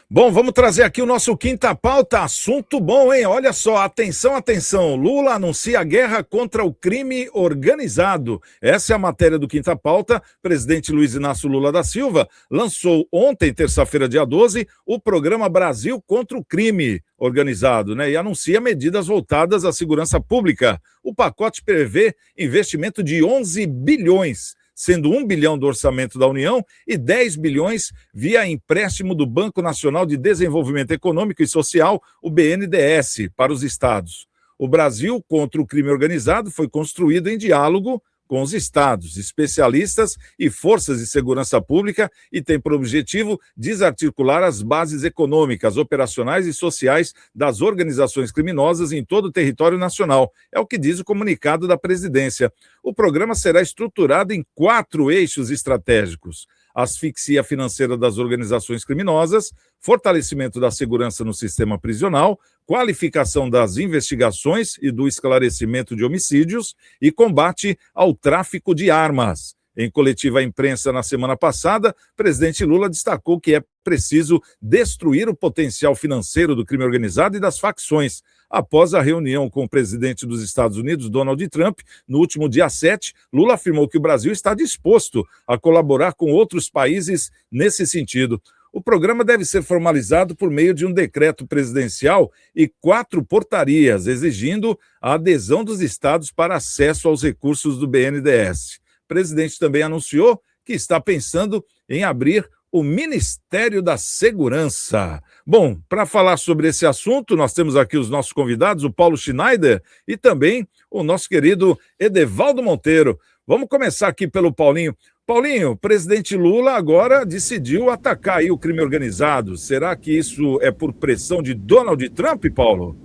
Bom, vamos trazer aqui o nosso Quinta Pauta. Assunto bom, hein? Olha só, atenção, atenção. Lula anuncia guerra contra o crime organizado. Essa é a matéria do Quinta Pauta. Presidente Luiz Inácio Lula da Silva lançou ontem, terça-feira, dia 12, o programa Brasil contra o Crime Organizado, né? E anuncia medidas voltadas à segurança pública. O pacote prevê investimento de 11 bilhões, sendo 1 bilhão do orçamento da União e 10 bilhões via empréstimo do Banco Nacional de Desenvolvimento Econômico e Social, o BNDES, para os estados. O Brasil contra o crime organizado foi construído em diálogo com os estados, especialistas e forças de segurança pública e tem por objetivo desarticular as bases econômicas, operacionais e sociais das organizações criminosas em todo o território nacional. É o que diz o comunicado da presidência. O programa será estruturado em 4 eixos estratégicos: asfixia financeira das organizações criminosas, fortalecimento da segurança no sistema prisional, qualificação das investigações e do esclarecimento de homicídios e combate ao tráfico de armas. Em coletiva à imprensa na semana passada, o presidente Lula destacou que é preciso destruir o potencial financeiro do crime organizado e das facções. Após a reunião com o presidente dos Estados Unidos, Donald Trump, no último dia 7, Lula afirmou que o Brasil está disposto a colaborar com outros países nesse sentido. O programa deve ser formalizado por meio de um decreto presidencial e 4 portarias, exigindo a adesão dos estados para acesso aos recursos do BNDES. O presidente também anunciou que está pensando em abrir o Ministério da Segurança. Bom, para falar sobre esse assunto, nós temos aqui os nossos convidados, o Paulo Schneider e também o nosso querido Edevaldo Monteiro. Vamos começar aqui pelo Paulinho. Paulinho, o presidente Lula agora decidiu atacar aí o crime organizado. Será que isso é por pressão de Donald Trump, Paulo?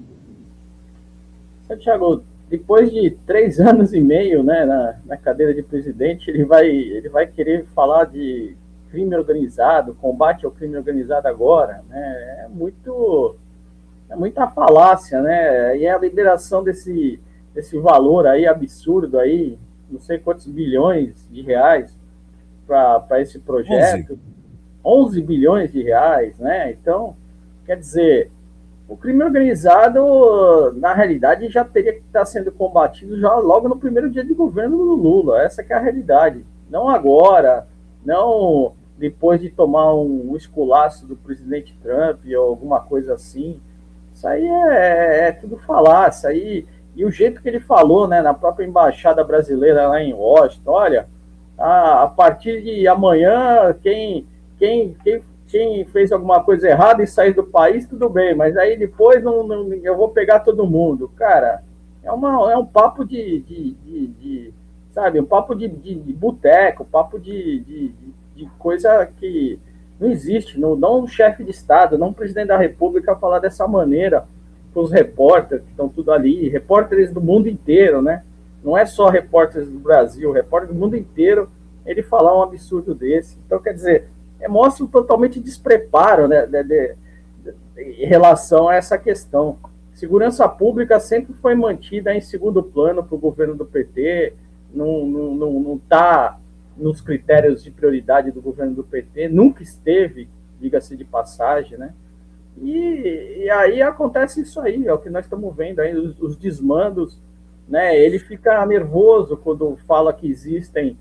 Santiago, depois de 3 anos e meio, né, na cadeira de presidente, ele vai querer falar de crime organizado, combate ao crime organizado agora, né? É muita falácia, né? E a liberação desse valor aí absurdo aí, não sei quantos bilhões de reais para esse projeto, 11 bilhões de reais, né? Então, quer dizer, o crime organizado, na realidade, já teria que estar sendo combatido já logo no primeiro dia de governo do Lula. Essa que é a realidade. Não agora, não depois de tomar um esculacho do presidente Trump ou alguma coisa assim. Isso aí é tudo falácia. Aí, e o jeito que ele falou, né, na própria embaixada brasileira lá em Washington, olha, a partir de amanhã, quem fez alguma coisa errada e sair do país, tudo bem, mas aí depois eu vou pegar todo mundo. Cara, é um papo sabe, um papo de boteco, um papo de coisa que não existe. Não um chefe de Estado, não um presidente da República falar dessa maneira com os repórteres que estão tudo ali, repórteres do mundo inteiro, né? Não é só repórteres do Brasil, repórteres do mundo inteiro, ele falar um absurdo desse. Então, quer dizer, mostra um totalmente despreparo, né, em relação a essa questão. Segurança pública sempre foi mantida em segundo plano para o governo do PT, não está nos critérios de prioridade do governo do PT, nunca esteve, diga-se de passagem, né? E aí acontece isso aí, é o que nós estamos vendo aí, os desmandos, né? Ele fica nervoso quando fala que existem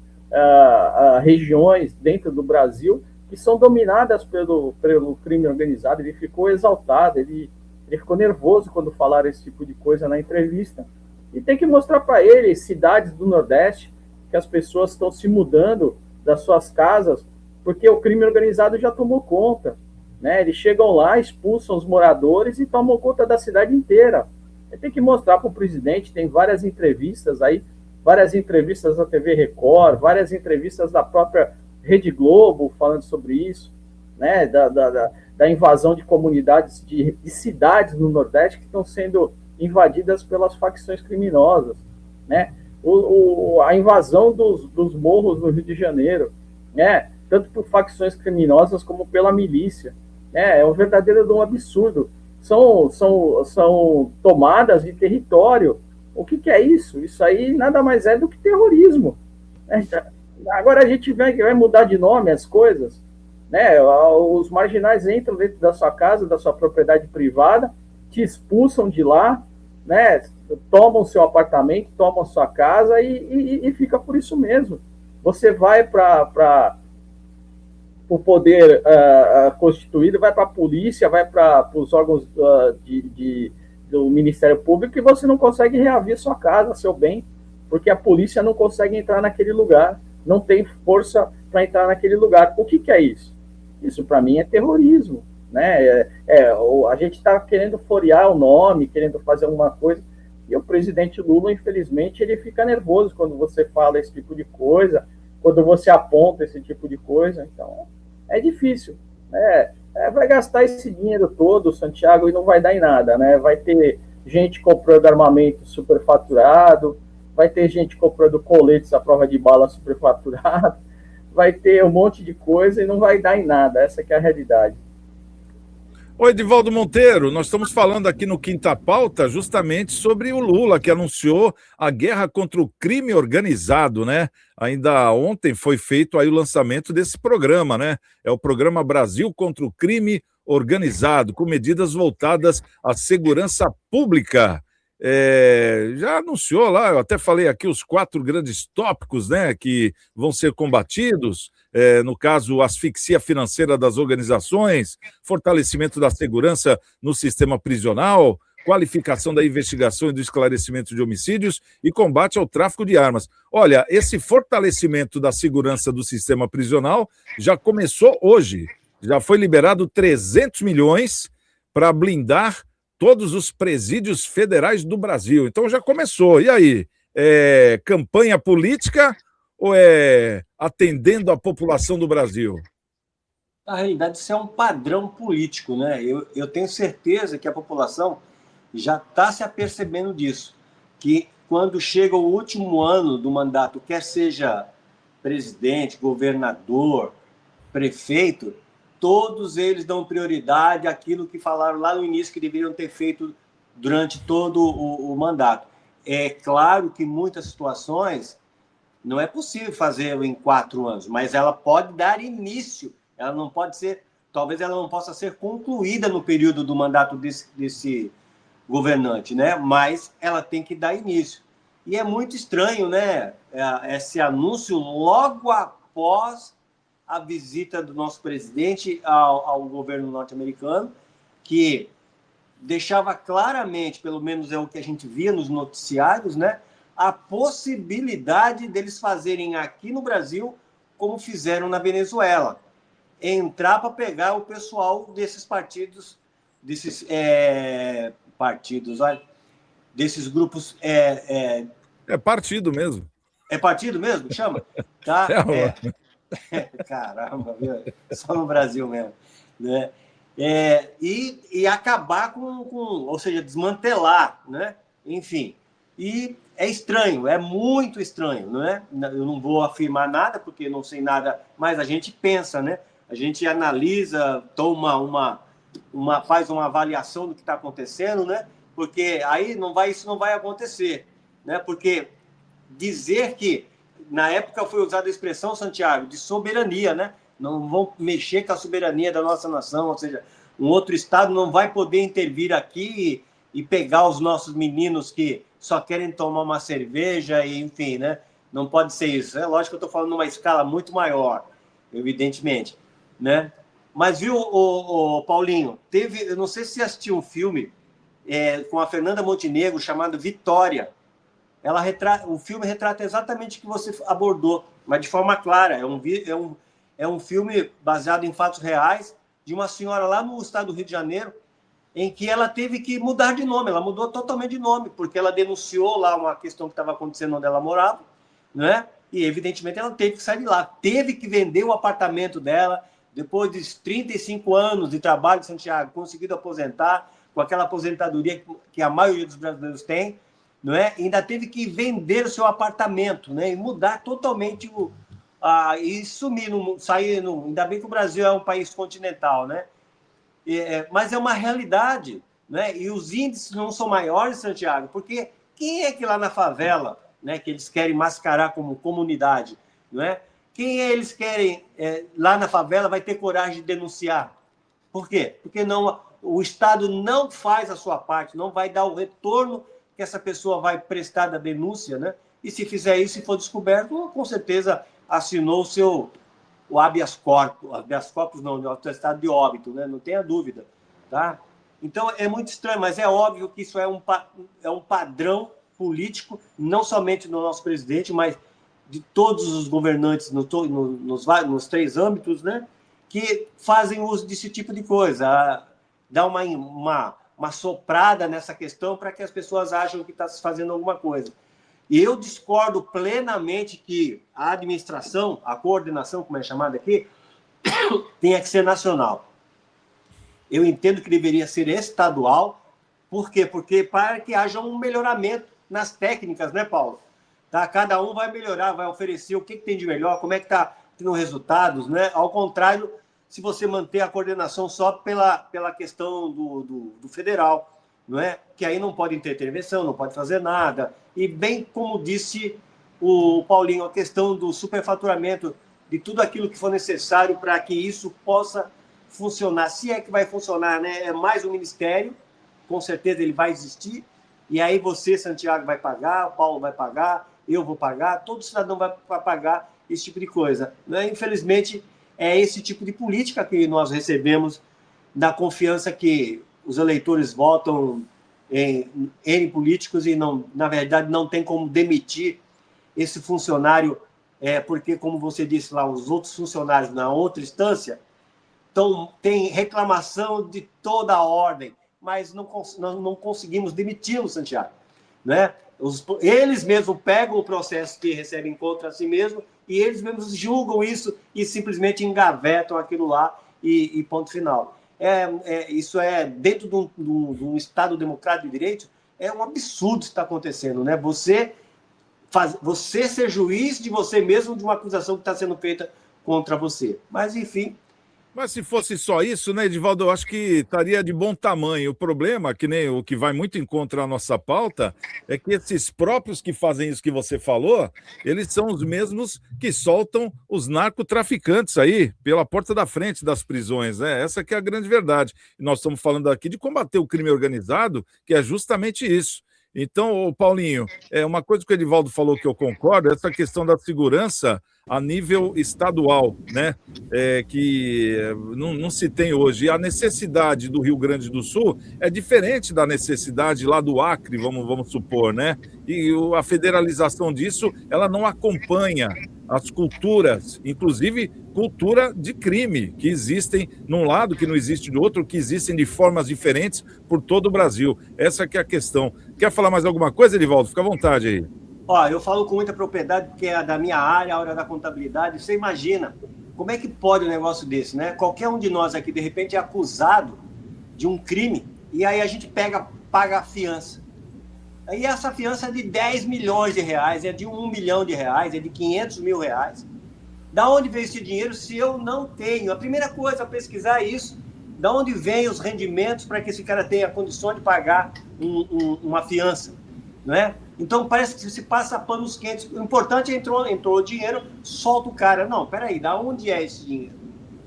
regiões dentro do Brasil que são dominadas pelo crime organizado. Ele ficou exaltado, ele ficou nervoso quando falaram esse tipo de coisa na entrevista. E tem que mostrar para ele cidades do Nordeste que as pessoas estão se mudando das suas casas porque o crime organizado já tomou conta, né? Eles chegam lá, expulsam os moradores e tomam conta da cidade inteira. Ele tem que mostrar para o presidente, tem várias entrevistas aí, várias entrevistas da TV Record, várias entrevistas da própria Rede Globo falando sobre isso, né? Da invasão de comunidades, de cidades no Nordeste que estão sendo invadidas pelas facções criminosas, né? A invasão dos morros no Rio de Janeiro, né? Tanto por facções criminosas como pela milícia, né? É um verdadeiro absurdo. São tomadas de território. O que é isso? Isso aí nada mais é do que terrorismo. Agora a gente vai mudar de nome as coisas. né? Os marginais entram dentro da sua casa, da sua propriedade privada, te expulsam de lá, né? Tomam seu apartamento, tomam sua casa e fica por isso mesmo. Você vai para o poder constituído, vai para a polícia, vai para os órgãos do Ministério Público e você não consegue reaver sua casa, seu bem, porque a polícia não consegue entrar naquele lugar, não tem força para entrar naquele lugar. O que é isso? Isso, para mim, é terrorismo. Né? A gente está querendo florear o nome, querendo fazer alguma coisa, e o presidente Lula, infelizmente, ele fica nervoso quando você fala esse tipo de coisa, quando você aponta esse tipo de coisa. Então, é difícil. Né? Vai gastar esse dinheiro todo, Santiago, e não vai dar em nada. Né? Vai ter gente comprando armamento superfaturado, vai ter gente comprando coletes à prova de bala superfaturado, vai ter um monte de coisa e não vai dar em nada. Essa que é a realidade. Oi, Edivaldo Monteiro, nós estamos falando aqui no Quinta Pauta justamente sobre o Lula, que anunciou a guerra contra o crime organizado, né? Ainda ontem foi feito aí o lançamento desse programa, né? É o programa Brasil contra o Crime Organizado, com medidas voltadas à segurança pública. Já anunciou lá, eu até falei aqui os 4 grandes tópicos, né, que vão ser combatidos, no caso, asfixia financeira das organizações, fortalecimento da segurança no sistema prisional, qualificação da investigação e do esclarecimento de homicídios e combate ao tráfico de armas. Olha, esse fortalecimento da segurança do sistema prisional já começou hoje, já foi liberado 300 milhões para blindar todos os presídios federais do Brasil. Então já começou. E aí? É campanha política ou é atendendo a população do Brasil? Na realidade, isso é um padrão político, né? Eu tenho certeza que a população já está se apercebendo disso, que quando chega o último ano do mandato, quer seja presidente, governador, prefeito, todos eles dão prioridade àquilo que falaram lá no início que deveriam ter feito durante todo o mandato. É claro que em muitas situações não é possível fazer em 4 anos, mas ela pode dar início. Ela não pode ser, talvez ela não possa ser concluída no período do mandato desse governante, né? Mas ela tem que dar início. E é muito estranho, né? Esse anúncio logo após a visita do nosso presidente ao governo norte-americano, que deixava claramente, pelo menos é o que a gente via nos noticiários, né, a possibilidade deles fazerem aqui no Brasil como fizeram na Venezuela, entrar para pegar o pessoal desses partidos, olha, desses grupos. É partido mesmo. É partido mesmo? Chama? Tá? Caramba, viu? Só no Brasil mesmo. Né? E acabar ou seja, desmantelar, né? Enfim. E é estranho, é muito estranho, não é? Eu não vou afirmar nada, porque não sei nada, mas a gente pensa, né? A gente analisa, faz uma avaliação do que está acontecendo, né? Porque aí isso não vai acontecer, né? Porque dizer que na época foi usada a expressão, Santiago, de soberania, né? Não vão mexer com a soberania da nossa nação, ou seja, um outro estado não vai poder intervir aqui e pegar os nossos meninos que só querem tomar uma cerveja, e enfim, né? Não pode ser isso. É lógico que eu estou falando numa escala muito maior, evidentemente, né? Mas viu, Paulinho, eu não sei se você assistiu um filme com a Fernanda Montenegro chamado Vitória. O filme retrata exatamente o que você abordou, mas de forma clara. É um filme baseado em fatos reais de uma senhora lá no estado do Rio de Janeiro, em que ela teve que mudar de nome. Ela mudou totalmente de nome, porque ela denunciou lá uma questão que estava acontecendo onde ela morava, né? E, evidentemente, ela teve que sair de lá. Teve que vender o apartamento dela, depois de 35 anos de trabalho, Santiago, conseguido aposentar, com aquela aposentadoria que a maioria dos brasileiros tem, não é? Ainda teve que vender o seu apartamento, né? E mudar totalmente e sumir, sair. Ainda bem que o Brasil é um país continental, né? Mas é uma realidade, né? E os índices não são maiores, Santiago, porque quem é que lá na favela, né, que eles querem mascarar como comunidade, não é? Quem eles querem lá na favela vai ter coragem de denunciar? Por quê? Porque o Estado não faz a sua parte, não vai dar o retorno que essa pessoa vai prestar da denúncia, né? E se fizer isso e for descoberto, com certeza assinou o habeas corpus não, o atestado de óbito, né? Não tenha dúvida, tá? Então, é muito estranho, mas é óbvio que isso é um padrão político, não somente do nosso presidente, mas de todos os governantes nos 3 âmbitos, né? Que fazem uso desse tipo de coisa, dá uma soprada nessa questão para que as pessoas acham que está se fazendo alguma coisa. E eu discordo plenamente que a administração, a coordenação, como é chamada aqui, tenha que ser nacional. Eu entendo que deveria ser estadual. Por quê? Porque para que haja um melhoramento nas técnicas, né, Paulo? Tá? Cada um vai melhorar, vai oferecer o que tem de melhor, como é que está tendo resultados, né? Ao contrário, se você manter a coordenação só pela questão do federal, não é? Que aí não pode ter intervenção, não pode fazer nada. E bem como disse o Paulinho, a questão do superfaturamento, de tudo aquilo que for necessário para que isso possa funcionar. Se é que vai funcionar, né? É mais um ministério, com certeza ele vai existir, e aí você, Santiago, vai pagar, o Paulo vai pagar, eu vou pagar, todo cidadão vai pagar esse tipo de coisa. Né? Infelizmente, é esse tipo de política que nós recebemos, da confiança que os eleitores votam em políticos e, não, na verdade, não tem como demitir esse funcionário, porque, como você disse lá, os outros funcionários na outra instância tem reclamação de toda a ordem, mas não conseguimos demiti-los, Santiago. Né? Eles mesmos pegam o processo que recebem contra si mesmos e eles mesmos julgam isso e simplesmente engavetam aquilo lá e ponto final. Isso dentro de um Estado democrático de direito, é um absurdo isso que está acontecendo. Né? Você ser juiz de você mesmo, de uma acusação que está sendo feita contra você. Mas, enfim... Mas se fosse só isso, né, Edivaldo, eu acho que estaria de bom tamanho. O problema, que nem o que vai muito em contra a nossa pauta, é que esses próprios que fazem isso que você falou, eles são os mesmos que soltam os narcotraficantes aí pela porta da frente das prisões, né? Essa que é a grande verdade. E nós estamos falando aqui de combater o crime organizado, que é justamente isso. Então, Paulinho, uma coisa que o Edivaldo falou que eu concordo, é essa questão da segurança a nível estadual, né? Que não se tem hoje. E a necessidade do Rio Grande do Sul é diferente da necessidade lá do Acre, vamos supor, né? E a federalização disso, ela não acompanha as culturas, inclusive cultura de crime, que existem num lado, que não existe do outro, que existem de formas diferentes por todo o Brasil. Essa que é a questão. Quer falar mais alguma coisa, Edivaldo? Fica à vontade aí. Eu falo com muita propriedade, porque é da minha área, a área da contabilidade. Você imagina, como é que pode um negócio desse, né? Qualquer um de nós aqui, de repente, é acusado de um crime, e aí a gente paga a fiança. E essa fiança é de 10 milhões de reais, é de 1 milhão de reais, é de 500 mil reais. Da onde vem esse dinheiro se eu não tenho? A primeira coisa a pesquisar é isso. Da onde vem os rendimentos para que esse cara tenha condições de pagar uma fiança, não é? Então, parece que se passa panos quentes. O importante é entrou o dinheiro, solta o cara. Não, peraí, da onde é esse dinheiro?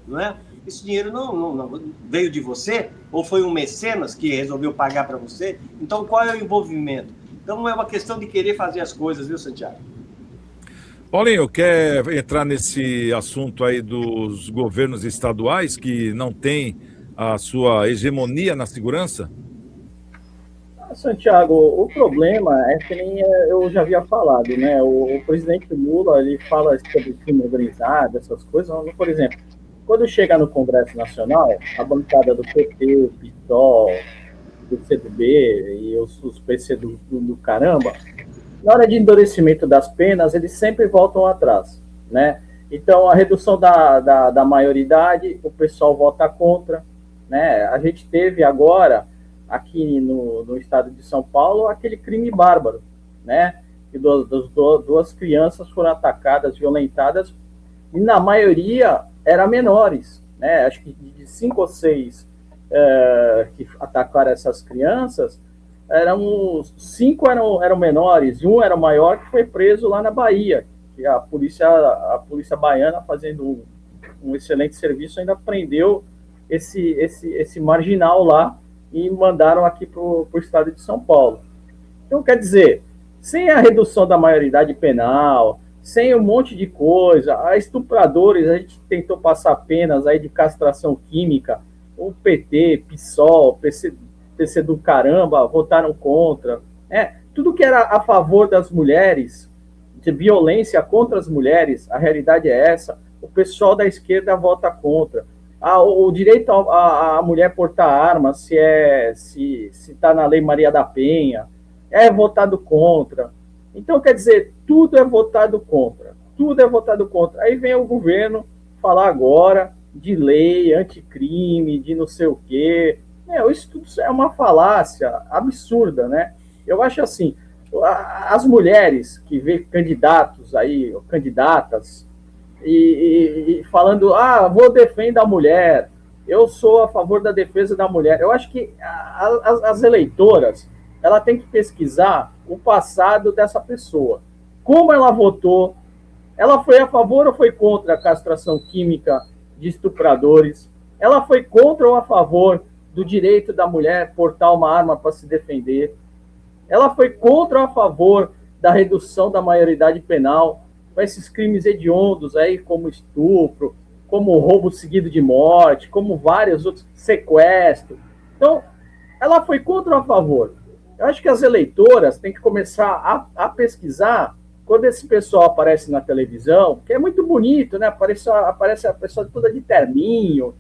Não é? Esse dinheiro não veio de você? Ou foi um mecenas que resolveu pagar para você? Então, qual é o envolvimento? Então, não é uma questão de querer fazer as coisas, viu, Santiago? Paulinho, quer entrar nesse assunto aí dos governos estaduais que não têm a sua hegemonia na segurança? Santiago, o problema é que nem eu já havia falado, né? O presidente Lula, ele fala sobre crime organizado, essas coisas. Por exemplo, quando chega no Congresso Nacional, a bancada do PT, PSOL, do CDB e os PC do caramba, na hora de endurecimento das penas, eles sempre voltam atrás, né? Então, a redução da maioridade, o pessoal vota contra, né? A gente teve agora, aqui no estado de São Paulo, aquele crime bárbaro, né? Que duas crianças foram atacadas, violentadas, e na maioria eram menores, né? Acho que de 5 ou 6 que atacaram essas crianças, 5 eram menores, e um era maior, que foi preso lá na Bahia, que a polícia baiana, fazendo um excelente serviço, ainda prendeu esse marginal lá e mandaram aqui para o estado de São Paulo. Então, quer dizer, sem a redução da maioridade penal, sem um monte de coisa, a estupradores, a gente tentou passar penas aí de castração química, o PT, PSOL, PC do caramba, votaram contra, tudo que era a favor das mulheres, de violência contra as mulheres, a realidade é essa, o pessoal da esquerda vota contra. O direito a mulher portar armas, se está na Lei Maria da Penha, é votado contra. Então, quer dizer, tudo é votado contra. Tudo é votado contra. Aí vem o governo falar agora de lei, anticrime, de não sei o quê. Isso tudo é uma falácia absurda, né? Eu acho assim, as mulheres que veem candidatos aí, ou candidatas, e falando, vou defender a mulher, eu sou a favor da defesa da mulher. Eu acho que as eleitoras, ela tem que pesquisar o passado dessa pessoa. Como ela votou, ela foi a favor ou foi contra a castração química de estupradores? Ela foi contra ou a favor do direito da mulher portar uma arma para se defender? Ela foi contra ou a favor da redução da maioridade penal com esses crimes hediondos aí, como estupro, como roubo seguido de morte, como vários outros, sequestro. Então, ela foi contra ou a favor? Eu acho que as eleitoras têm que começar a pesquisar quando esse pessoal aparece na televisão, que é muito bonito, né? Aparece a pessoa toda de terninho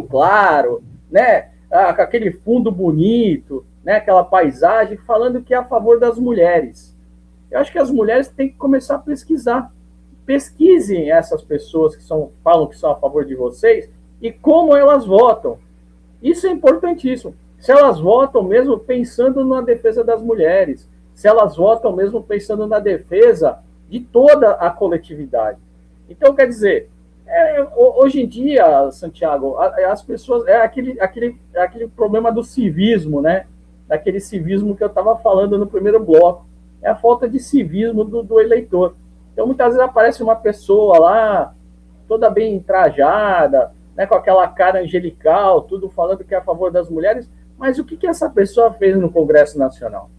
claro, né? Com aquele fundo bonito, né? Aquela paisagem, falando que é a favor das mulheres. Eu acho que as mulheres têm que começar a pesquisar. Pesquisem essas pessoas que falam que são a favor de vocês e como elas votam. Isso é importantíssimo. Se elas votam mesmo pensando na defesa das mulheres, se elas votam mesmo pensando na defesa de toda a coletividade. Então, quer dizer, hoje em dia, Santiago, as pessoas, aquele problema do civismo, né? Daquele civismo que eu estava falando no primeiro bloco. É a falta de civismo do eleitor. Então, muitas vezes aparece uma pessoa lá, toda bem trajada, né, com aquela cara angelical, tudo falando que é a favor das mulheres, mas o que essa pessoa fez no Congresso Nacional?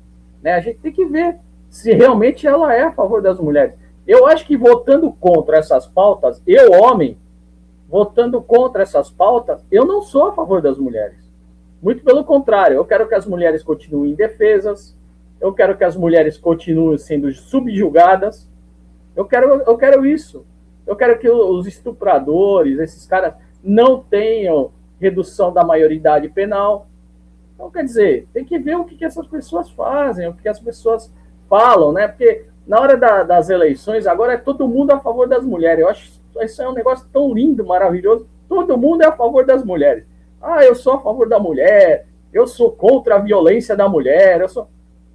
Né? A gente tem que ver se realmente ela é a favor das mulheres. Eu acho que votando contra essas pautas, eu, homem, votando contra essas pautas, eu não sou a favor das mulheres. Muito pelo contrário, eu quero que as mulheres continuem indefesas, eu quero que as mulheres continuem sendo subjugadas, eu quero isso. Eu quero que os estupradores, esses caras, não tenham redução da maioridade penal. Então, quer dizer, tem que ver o que essas pessoas fazem, o que as pessoas falam, né? Porque na hora das eleições, agora é todo mundo a favor das mulheres. Eu acho que isso é um negócio tão lindo, maravilhoso. Todo mundo é a favor das mulheres. Eu sou a favor da mulher, eu sou contra a violência da mulher.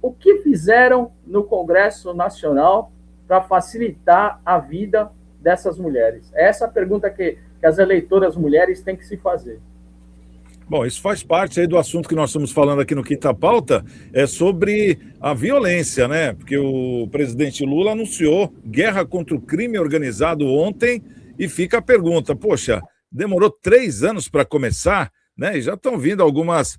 O que fizeram no Congresso Nacional para facilitar a vida dessas mulheres? Essa é a pergunta que as eleitoras mulheres têm que se fazer. Bom, isso faz parte aí do assunto que nós estamos falando aqui no Quinta Pauta, é sobre a violência, né? Porque o presidente Lula anunciou guerra contra o crime organizado ontem e fica a pergunta, poxa, demorou 3 anos para começar, né? E já estão vindo algumas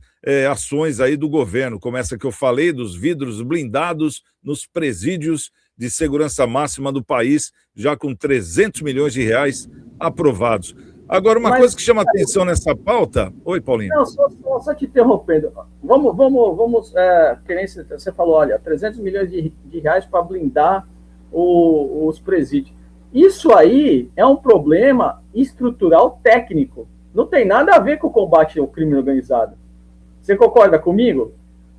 ações aí do governo, como essa que eu falei, dos vidros blindados nos presídios de segurança máxima do país, já com 300 milhões de reais aprovados. Agora, uma coisa que chama atenção nessa pauta... Oi, Paulinho. Não, só te interrompendo. Vamos você falou, olha, 300 milhões de reais para blindar os presídios. Isso aí é um problema estrutural técnico. Não tem nada a ver com o combate ao crime organizado. Você concorda comigo?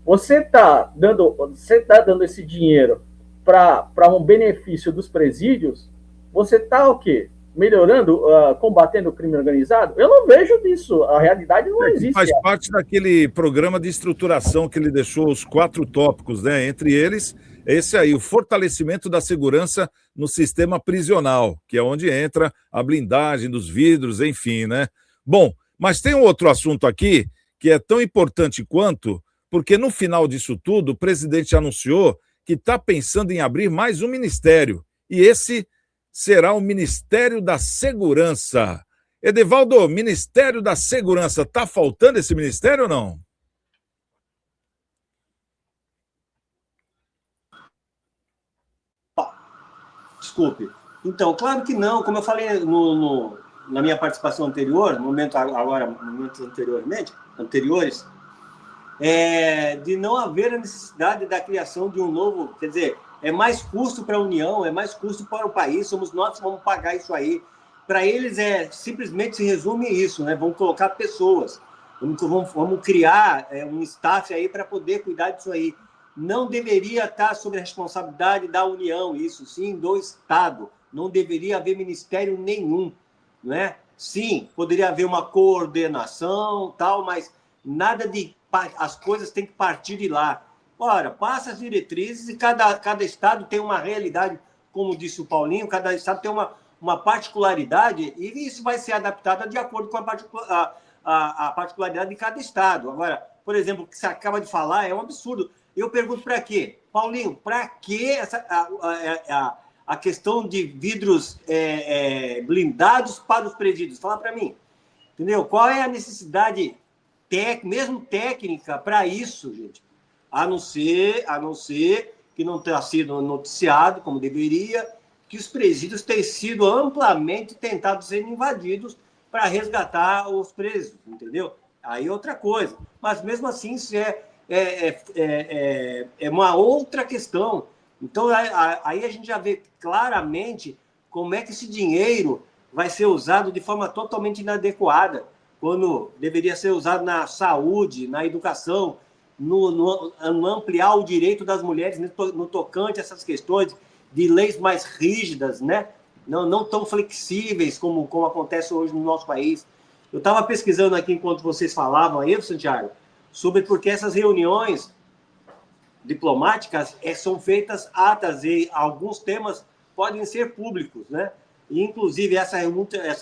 Você está dando esse dinheiro para um benefício dos presídios, você está o quê? Melhorando, combatendo o crime organizado? Eu não vejo disso. A realidade não existe. Faz parte daquele programa de estruturação que ele deixou os 4 tópicos, né? Entre eles, esse aí, o fortalecimento da segurança no sistema prisional, que é onde entra a blindagem dos vidros, enfim, né? Bom, mas tem um outro assunto aqui que é tão importante quanto, porque no final disso tudo, o presidente anunciou que está pensando em abrir mais um ministério, e esse será o Ministério da Segurança. Edevaldo, Ministério da Segurança, está faltando esse ministério ou não? Desculpe. Então, claro que não. Como eu falei na minha participação anterior, momentos anteriores, de não haver a necessidade da criação de um novo... Quer dizer, é mais custo para a União, é mais custo para o país, somos nós que vamos pagar isso aí. Para eles, simplesmente se resume isso, né? Vamos colocar pessoas, vamos criar um staff aí para poder cuidar disso aí. Não deveria estar sob a responsabilidade da União, isso sim, do Estado. Não deveria haver ministério nenhum, né? Sim, poderia haver uma coordenação, tal, mas nada de... As coisas têm que partir de lá. Ora, passa as diretrizes e cada estado tem uma realidade, como disse o Paulinho, cada estado tem uma particularidade e isso vai ser adaptado de acordo com a particularidade de cada estado. Agora, por exemplo, o que você acaba de falar é um absurdo. Eu pergunto para quê? Paulinho, para que a questão de vidros blindados para os presídios? Fala para mim. Entendeu? Qual é a necessidade mesmo técnica para isso, gente? A não ser que não tenha sido noticiado como deveria, que os presídios têm sido amplamente tentados ser invadidos para resgatar os presos, entendeu? Aí é outra coisa. Mas mesmo assim, isso é uma outra questão. Então, aí a gente já vê claramente como é que esse dinheiro vai ser usado de forma totalmente inadequada, quando deveria ser usado na saúde, na educação, no ampliar o direito das mulheres no tocante a essas questões de leis mais rígidas, né? Não tão flexíveis como acontece hoje no nosso país. Eu estava pesquisando aqui enquanto vocês falavam aí, Santiago, sobre porque essas reuniões diplomáticas são feitas atas e alguns temas podem ser públicos, né? E, inclusive, essa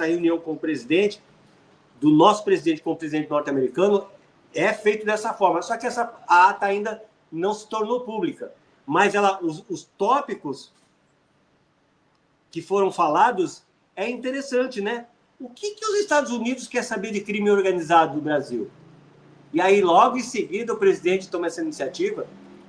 reunião com o presidente, do nosso presidente com o presidente norte-americano, é feito dessa forma. Só que a ata ainda não se tornou pública. Mas os tópicos que foram falados é interessante, né? O que os Estados Unidos quer saber de crime organizado do Brasil? E aí, logo em seguida, o presidente toma essa iniciativa,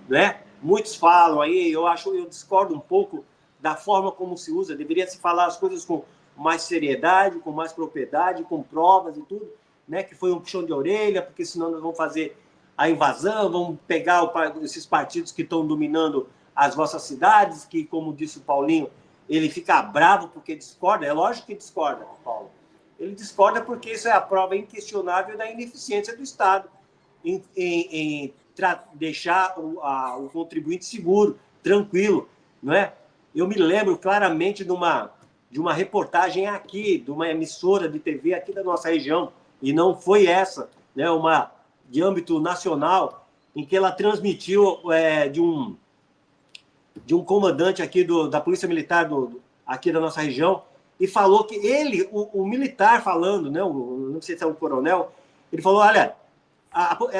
né? Muitos falam aí, eu discordo um pouco da forma como se usa, deveria se falar as coisas com mais seriedade, com mais propriedade, com provas e tudo, né? Que foi um puxão de orelha, porque senão nós vamos fazer a invasão, vamos pegar esses partidos que estão dominando as vossas cidades, que, como disse o Paulinho, ele fica bravo porque discorda. É lógico que discorda, Paulo. Ele discorda porque isso é a prova inquestionável da ineficiência do Estado em deixar o contribuinte seguro, tranquilo, não é? Eu me lembro claramente de uma reportagem aqui, de uma emissora de TV aqui da nossa região, e não foi essa, né, uma de âmbito nacional, em que ela transmitiu de um comandante aqui da Polícia Militar aqui da nossa região, e falou que ele, o militar falando, né, não sei se é um coronel, ele falou, olha,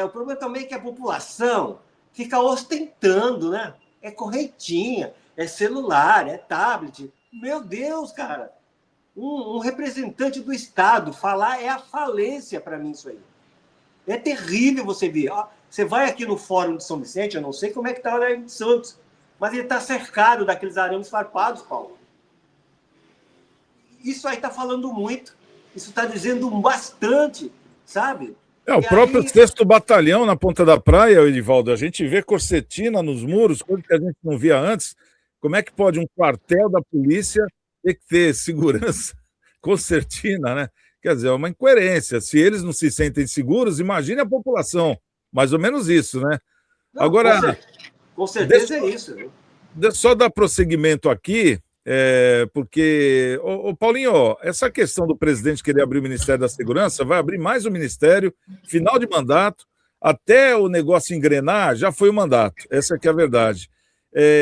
o problema também é que a população fica ostentando, né? É correntinha, é celular, é tablet. Meu Deus, cara! Um representante do Estado falar é a falência para mim isso aí. É terrível você ver. Você vai aqui no Fórum de São Vicente, eu não sei como é que está lá em Santos, mas ele está cercado daqueles arames farpados, Paulo. Isso aí está falando muito. Isso está dizendo bastante, sabe? O próprio 6º Batalhão na Ponta da Praia, Edivaldo, a gente vê corsetina nos muros, coisa que a gente não via antes. Como é que pode um quartel da polícia ter que ter segurança concertina, né? Quer dizer, é uma incoerência. Se eles não se sentem seguros, imagine a população. Mais ou menos isso, né? Não, agora, com certeza é isso. Só dar prosseguimento aqui, porque, Paulinho, essa questão do presidente querer abrir o Ministério da Segurança, vai abrir mais um ministério, final de mandato, até o negócio engrenar, já foi o mandato. Essa que é a verdade.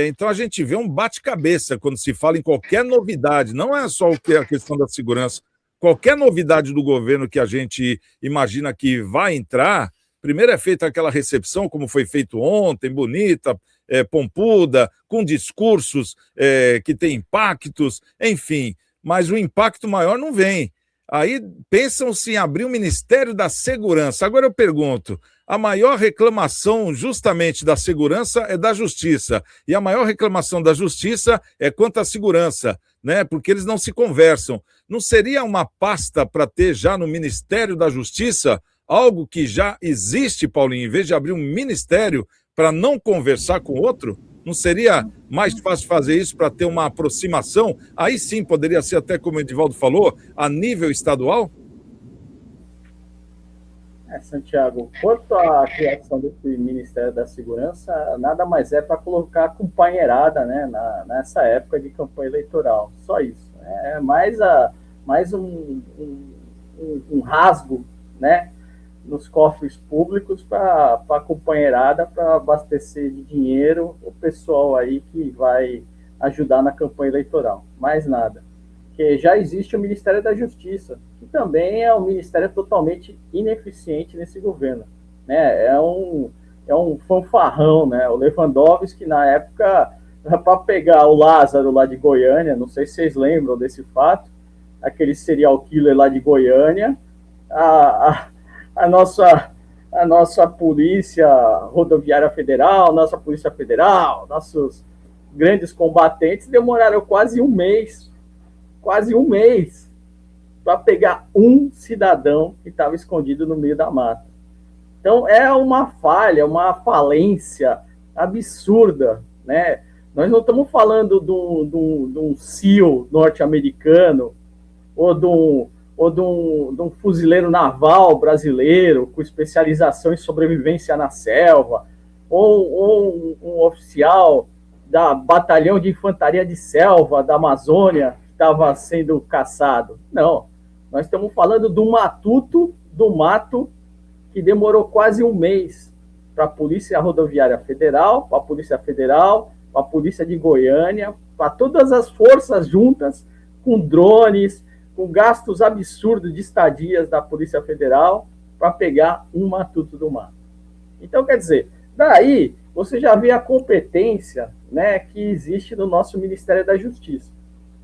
Então a gente vê um bate-cabeça quando se fala em qualquer novidade, não é só a questão da segurança, qualquer novidade do governo que a gente imagina que vai entrar, primeiro é feita aquela recepção, como foi feito ontem, bonita, pompuda, com discursos que têm impactos, enfim, mas o impacto maior não vem. Aí pensam-se em abrir o Ministério da Segurança. Agora eu pergunto, a maior reclamação justamente da segurança é da Justiça, e a maior reclamação da Justiça é quanto à segurança, né? Porque eles não se conversam. Não seria uma pasta para ter já no Ministério da Justiça algo que já existe, Paulinho, em vez de abrir um ministério para não conversar com o outro? Não seria mais fácil fazer isso para ter uma aproximação? Aí sim poderia ser, até como o Edivaldo falou, a nível estadual? Santiago, quanto à criação desse Ministério da Segurança, nada mais é para colocar a companheirada, né, nessa época de campanha eleitoral. Só isso. É mais um rasgo, né, nos cofres públicos para a companheirada, para abastecer de dinheiro o pessoal aí que vai ajudar na campanha eleitoral. Mais nada. Porque já existe o Ministério da Justiça, que também é um ministério totalmente ineficiente nesse governo. Né? É um fanfarrão, né? O Lewandowski, na época, para pegar o Lázaro lá de Goiânia, não sei se vocês lembram desse fato, aquele serial killer lá de Goiânia, a nossa Polícia Rodoviária Federal, nossa Polícia Federal, nossos grandes combatentes demoraram quase um mês para pegar um cidadão que estava escondido no meio da mata. Então, é uma falha, uma falência absurda, né? Nós não estamos falando de um SEAL norte-americano ou de um fuzileiro naval brasileiro com especialização em sobrevivência na selva, ou um oficial da Batalhão de Infantaria de Selva da Amazônia que estava sendo caçado. Não, nós estamos falando do matuto do mato que demorou quase um mês para a Polícia Rodoviária Federal, para a Polícia Federal, para a Polícia de Goiânia, para todas as forças juntas, com drones, com gastos absurdos de estadias da Polícia Federal, para pegar um matuto do mato. Então, quer dizer, daí você já vê a competência, né, que existe no nosso Ministério da Justiça.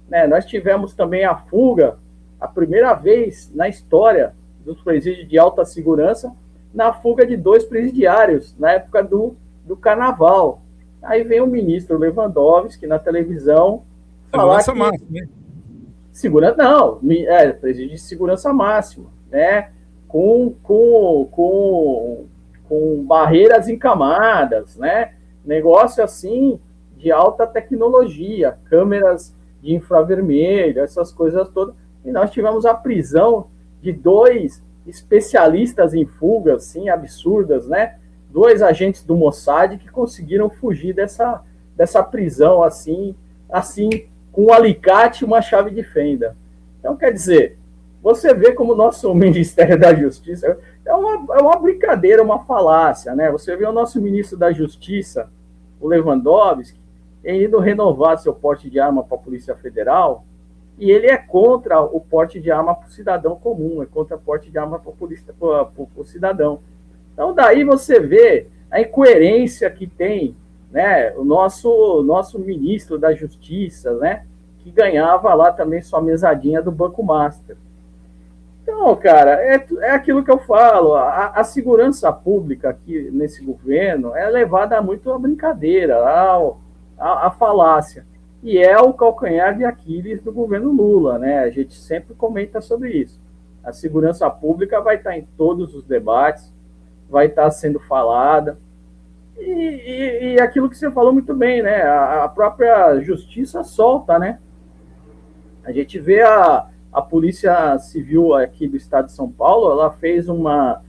Né, nós tivemos também a fuga, a primeira vez na história dos presídios de alta segurança, na fuga de 2 presidiários, na época do Carnaval. Aí vem o ministro Lewandowski na televisão falar segurança máxima, né? Segurança, não, presídio de segurança máxima, né? Com barreiras encamadas, né? Negócio assim de alta tecnologia, câmeras de infravermelho, essas coisas todas. E nós tivemos a prisão de 2 especialistas em fugas, assim, absurdas, né? 2 agentes do Mossad que conseguiram fugir dessa prisão, assim, com um alicate e uma chave de fenda. Então, quer dizer, você vê como o nosso Ministério da Justiça é uma brincadeira, uma falácia, né? Você vê o nosso ministro da Justiça, o Lewandowski, indo renovar seu porte de arma para a Polícia Federal, e ele é contra o porte de arma para o cidadão comum, é contra o porte de arma para o cidadão. Então, daí você vê a incoerência que tem, né, o nosso ministro da Justiça, né, que ganhava lá também sua mesadinha do Banco Master. Então, cara, é aquilo que eu falo, a segurança pública aqui nesse governo é levada muito à brincadeira, à falácia. E é o calcanhar de Aquiles do governo Lula, né? A gente sempre comenta sobre isso. A segurança pública vai estar em todos os debates, vai estar sendo falada. E aquilo que você falou muito bem, né? A própria justiça solta, né? A gente vê a Polícia Civil aqui do estado de São Paulo, ela fez uma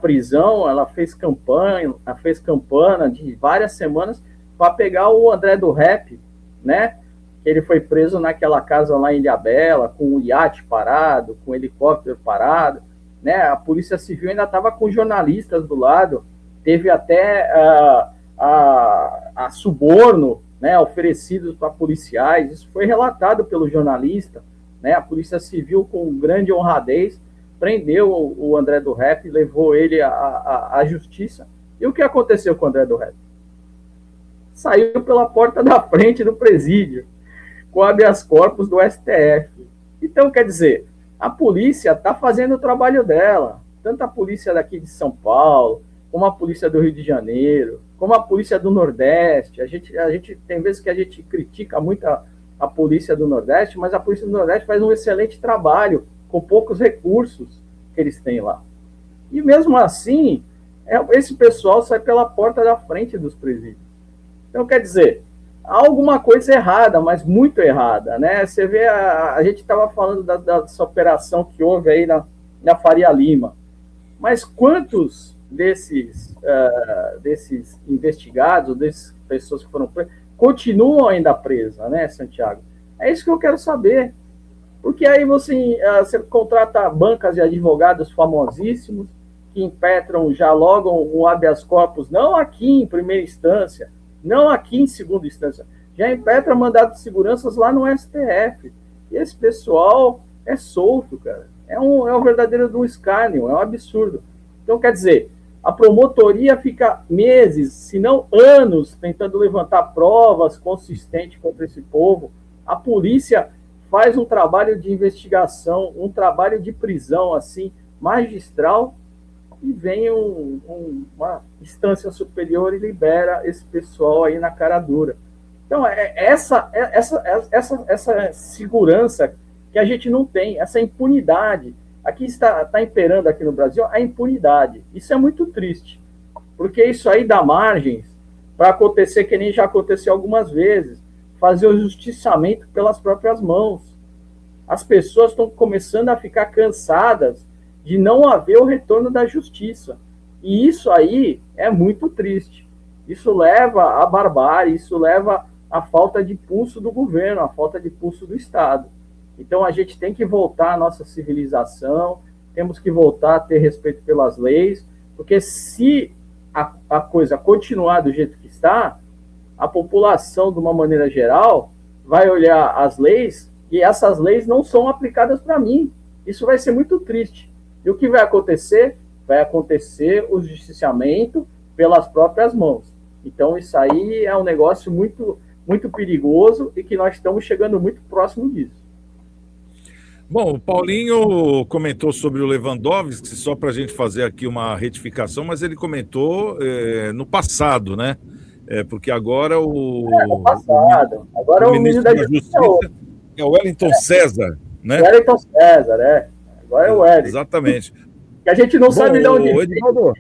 prisão, ela fez campana de várias semanas para pegar o André do Rap, né? Que ele foi preso naquela casa lá em Ilhabela, com o iate parado, com o helicóptero parado, né? A Polícia Civil ainda estava com jornalistas do lado, teve até a suborno, né, oferecidos para policiais. Isso foi relatado pelo jornalista, né? A Polícia Civil, com grande honradez, prendeu o André do Rap, levou ele à justiça. E o que aconteceu com o André do Rap? saiu pela porta da frente do presídio, com habeas corpus do STF. Então, quer dizer, a polícia está fazendo o trabalho dela, tanto a polícia daqui de São Paulo, como a polícia do Rio de Janeiro, como a polícia do Nordeste. A gente tem vezes que a gente critica muito a polícia do Nordeste, mas a polícia do Nordeste faz um excelente trabalho com poucos recursos que eles têm lá. E mesmo assim, esse pessoal sai pela porta da frente dos presídios. Então, quer dizer, há alguma coisa errada, mas muito errada, né? Você vê, a gente estava falando dessa operação que houve aí na Faria Lima, mas quantos desses investigados, dessas pessoas que foram presas, continuam ainda presas, né, Santiago? É isso que eu quero saber. Porque aí você contrata bancas de advogados famosíssimos, que impetram já logo um habeas corpus, não aqui em primeira instância, não aqui em segunda instância, já impetra mandado de seguranças lá no STF. E esse pessoal é solto, cara. É um verdadeiro de um escárnio, é um absurdo. Então, quer dizer, a promotoria fica meses, se não anos, tentando levantar provas consistentes contra esse povo. A polícia faz um trabalho de investigação, um trabalho de prisão, assim, magistral, e vem uma instância superior e libera esse pessoal aí na cara dura. Então, essa segurança que a gente não tem, essa impunidade. Aqui está imperando aqui no Brasil a impunidade. Isso é muito triste, porque isso aí dá margens para acontecer que nem já aconteceu algumas vezes, fazer o justiçamento pelas próprias mãos. As pessoas estão começando a ficar cansadas de não haver o retorno da justiça. E isso aí é muito triste. Isso leva à barbárie, isso leva à falta de pulso do governo, à falta de pulso do Estado. Então, a gente tem que voltar à nossa civilização, temos que voltar a ter respeito pelas leis, porque se a coisa continuar do jeito que está, a população, de uma maneira geral, vai olhar as leis e essas leis não são aplicadas para mim. Isso vai ser muito triste. E o que vai acontecer? Vai acontecer o justiciamento pelas próprias mãos. Então, isso aí é um negócio muito, muito perigoso e que nós estamos chegando muito próximo disso. Bom, o Paulinho comentou sobre o Lewandowski, só para a gente fazer aqui uma retificação, mas ele comentou no passado, né? Porque agora no passado. Agora o ministro da Justiça é o Wellington César, né? Wellington César, Agora é o Wellington. Exatamente. Que a gente não sabe de onde Edivaldo.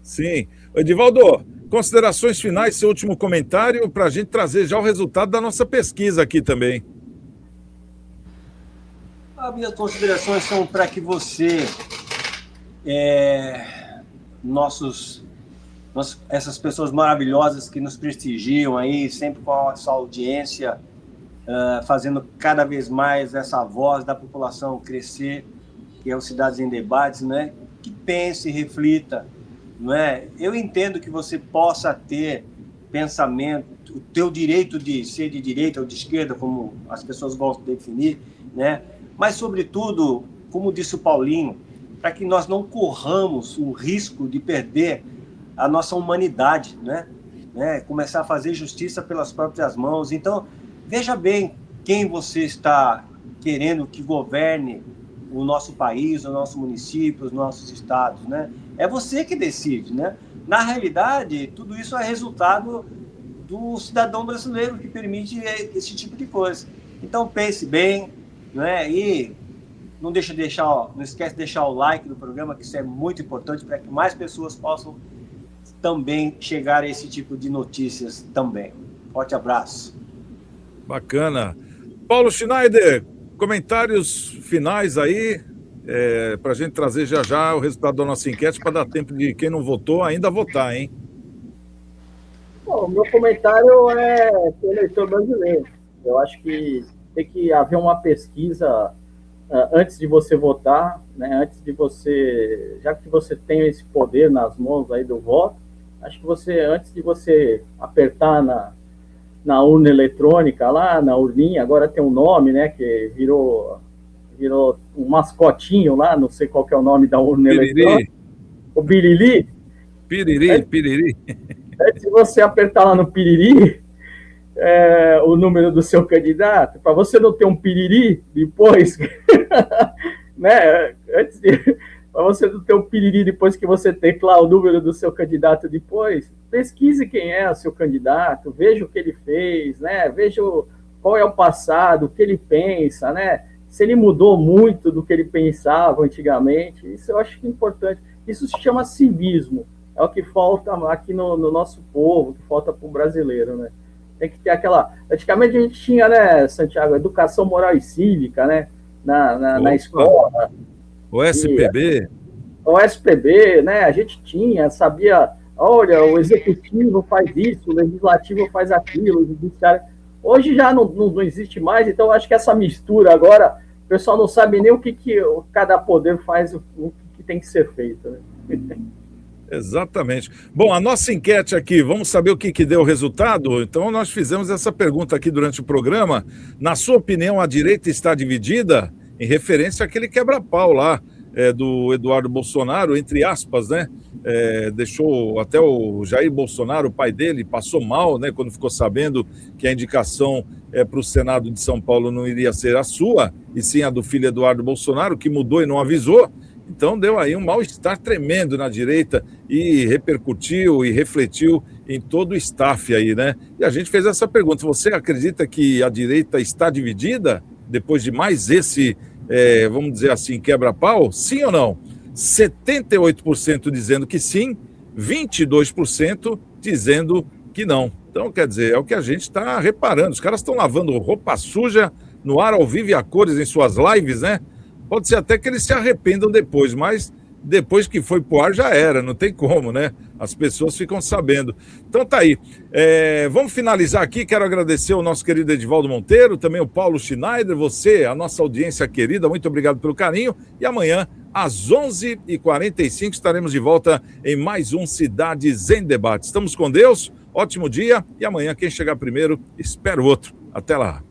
Sim. Edivaldo, considerações finais, seu último comentário, para a gente trazer já o resultado da nossa pesquisa aqui também. As minhas considerações são para que você, essas pessoas maravilhosas que nos prestigiam aí, sempre com a sua audiência, fazendo cada vez mais essa voz da população crescer, que é o Cidades em Debates, né? Que pense, reflita, não é? Eu entendo que você possa ter pensamento, o teu direito de ser de direita ou de esquerda, como as pessoas gostam de definir, né? Mas, sobretudo, como disse o Paulinho, para que nós não corramos o risco de perder a nossa humanidade, né? Começar a fazer justiça pelas próprias mãos. Então, veja bem quem você está querendo que governe o nosso país, o nosso município, os nossos estados, né? É você que decide, né? Na realidade, tudo isso é resultado do cidadão brasileiro que permite esse tipo de coisa. Então, pense bem, né? E não esquece de deixar o like no programa, que isso é muito importante para que mais pessoas possam também chegar a esse tipo de notícias também. Forte abraço. Bacana. Paulo Schneider, comentários finais aí, para a gente trazer já o resultado da nossa enquete, para dar tempo de quem não votou ainda votar, hein? Bom, o meu comentário é para o eleitor brasileiro. Eu acho que tem que haver uma pesquisa antes de você votar, né? Antes de você, já que você tem esse poder nas mãos aí do voto, acho que você, antes de você apertar na urna eletrônica, lá na urninha, agora tem um nome, né, que virou um mascotinho lá, não sei qual que é o nome da urna eletrônica. O Biriri. Piriri. antes de você apertar lá no piriri, o número do seu candidato, para você não ter um piriri depois, né? Para você não ter um piriri depois que você tem lá o número do seu candidato depois, pesquise quem é o seu candidato, veja o que ele fez, né? Veja qual é o passado, o que ele pensa, né? Se ele mudou muito do que ele pensava antigamente, isso eu acho que é importante. Isso se chama civismo, é o que falta aqui no nosso povo, que falta para o brasileiro, né? Tem que ter aquela... Antigamente a gente tinha, né, Santiago, educação moral e cívica, né? Na escola. O SPB. O SPB, né? A gente sabia, olha, o executivo faz isso, o legislativo faz aquilo, o judiciário... Hoje já não existe mais, então acho que essa mistura agora, o pessoal não sabe nem o que cada poder faz, o que tem que ser feito, né? Exatamente. Bom, a nossa enquete aqui, vamos saber o que deu o resultado? Então, nós fizemos essa pergunta aqui durante o programa. Na sua opinião, a direita está dividida? Em referência àquele quebra-pau lá do Eduardo Bolsonaro, entre aspas, né? Deixou até o Jair Bolsonaro, o pai dele, passou mal, né? Quando ficou sabendo que a indicação para o Senado de São Paulo não iria ser a sua, e sim a do filho Eduardo Bolsonaro, que mudou e não avisou. Então deu aí um mal-estar tremendo na direita e repercutiu e refletiu em todo o staff aí, né? E a gente fez essa pergunta, você acredita que a direita está dividida depois de mais esse, vamos dizer assim, quebra-pau? Sim ou não? 78% dizendo que sim, 22% dizendo que não. Então, quer dizer, é o que a gente está reparando. Os caras estão lavando roupa suja no ar ao vivo e a cores em suas lives, né? Pode ser até que eles se arrependam depois, mas depois que foi pro ar já era, não tem como, né? As pessoas ficam sabendo. Então tá aí. Vamos finalizar aqui, quero agradecer ao nosso querido Edivaldo Monteiro, também o Paulo Schneider, você, a nossa audiência querida, muito obrigado pelo carinho. E amanhã, às 11h45, estaremos de volta em mais um Cidades em Debate. Estamos com Deus, ótimo dia, e amanhã quem chegar primeiro, espera o outro. Até lá.